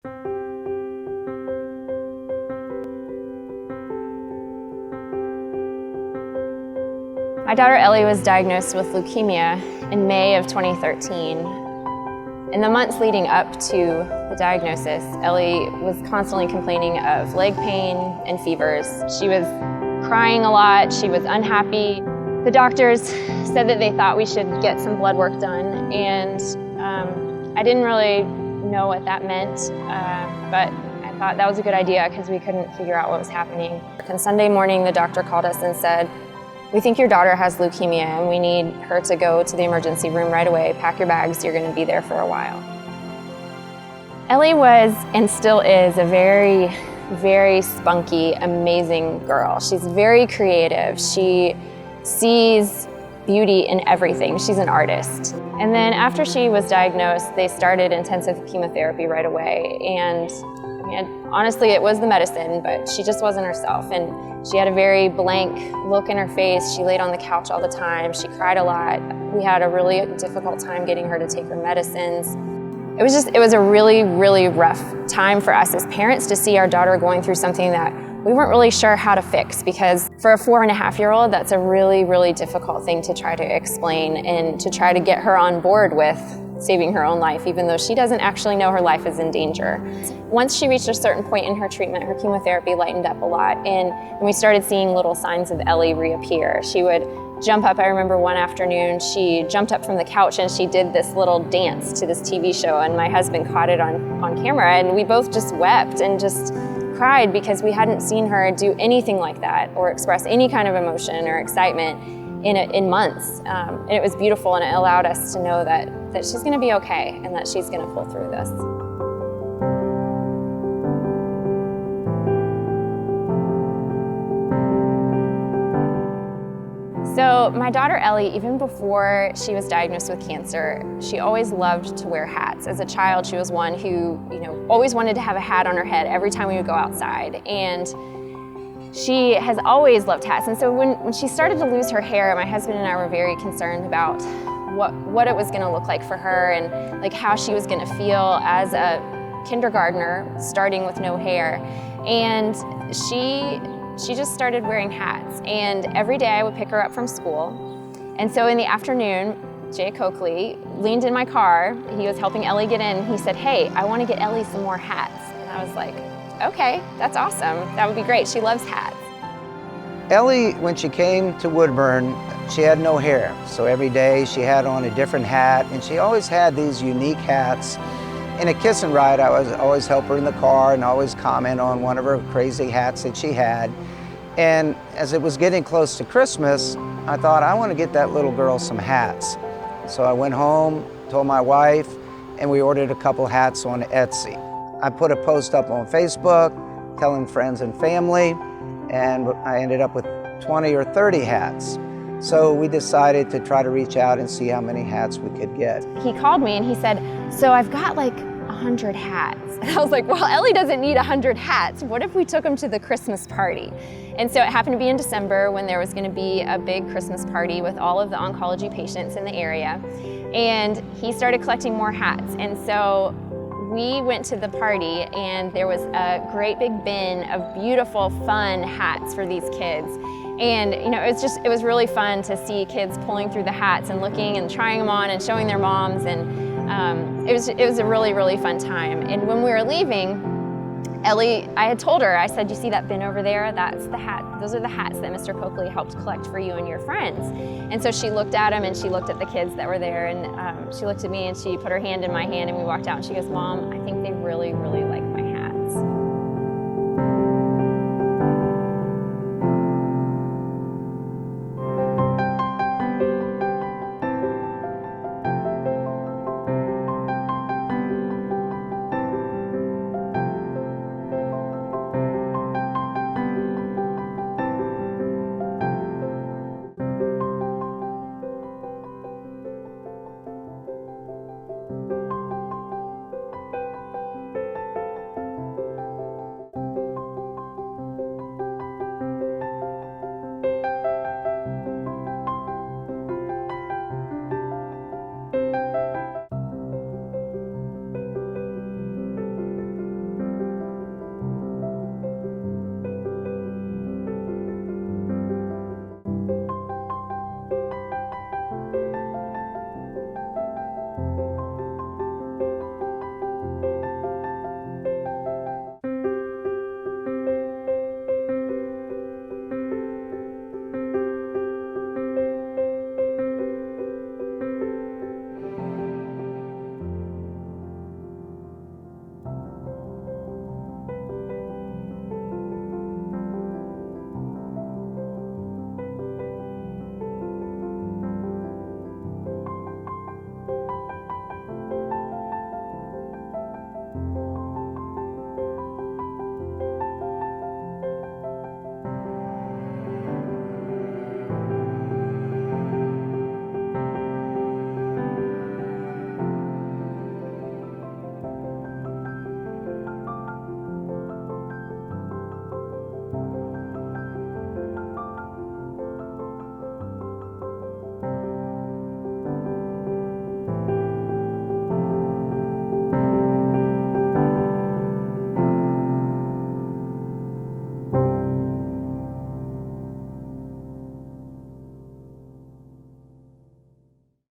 My daughter Ellie was diagnosed with leukemia in May of 2013. In the months leading up to the diagnosis, Ellie was constantly complaining of leg pain and fevers. She was crying a lot, she was unhappy. The doctors said that they thought we should get some blood work done, and I didn't really know what that meant, but I thought that was a good iddia because we couldn't figure out what was happening. And Sunday morning, the doctor called us and said, "We think your daughter has leukemia and we need her to go to the emergency room right away. Pack your bags, you're gonna be there for a while." Ellie was, and still is, a very, very spunky, amazing girl. She's very creative. She sees beauty in everything. She's an artist. And then after she was diagnosed, they started intensive chemotherapy right away. And honestly, it was the medicine, but she just wasn't herself. And she had a very blank look in her face. She laid on the couch all the time. She cried a lot. We had a really difficult time getting her to take her medicines. It was a really, really rough time for us as parents to see our daughter going through something that we weren't really sure how to fix, because for a 4.5-year-old, that's a really, really difficult thing to try to explain and to try to get her on board with saving her own life, even though she doesn't actually know her life is in danger. Once she reached a certain point in her treatment, her chemotherapy lightened up a lot, and we started seeing little signs of Ellie reappear. She would jump up. I remember one afternoon, she jumped up from the couch and she did this little dance to this TV show, and my husband caught it on camera, and we both just wept and just cried because we hadn't seen her do anything like that or express any kind of emotion or excitement in months. And it was beautiful, and it allowed us to know that she's gonna be okay and that she's gonna pull through this. So my daughter Ellie, even before she was diagnosed with cancer, she always loved to wear hats. As a child, she was one who, always wanted to have a hat on her head every time we would go outside. And she has always loved hats. And so when she started to lose her hair, my husband and I were very concerned about what it was gonna look like for her, and like how she was gonna feel as a kindergartner starting with no hair. And she just started wearing hats, and every day I would pick her up from school. And so in the afternoon, Jay Coakley leaned in my car. He was helping Ellie get in. He said, "Hey, I want to get Ellie some more hats." And I was like, "Okay, that's awesome. That would be great. She loves hats." Ellie, when she came to Woodburn, she had no hair. So every day she had on a different hat, and she always had these unique hats. In a kiss and ride, I was always help her in the car and always comment on one of her crazy hats that she had. And as it was getting close to Christmas, I thought, I want to get that little girl some hats. So I went home, told my wife, and we ordered a couple hats on Etsy. I put a post up on Facebook, telling friends and family, and I ended up with 20 or 30 hats. So we decided to try to reach out and see how many hats we could get. He called me and he said, "So I've got like 100 hats." And I was like, "Well, Ellie doesn't need 100 hats. What if we took them to the Christmas party?" And so it happened to be in December when there was going to be a big Christmas party with all of the oncology patients in the area. And he started collecting more hats. And so we went to the party, and there was a great big bin of beautiful, fun hats for these kids. And it was really fun to see kids pulling through the hats and looking and trying them on and showing their moms. And it was a really, really fun time. And when we were leaving, Ellie, I had told her, I said, "You see that bin over there? That's the hat. Those are the hats that Mr. Coakley helped collect for you and your friends." And so she looked at them, and she looked at the kids that were there, and she looked at me, and she put her hand in my hand, and we walked out, and she goes, "Mom, I think they really, really like my hats."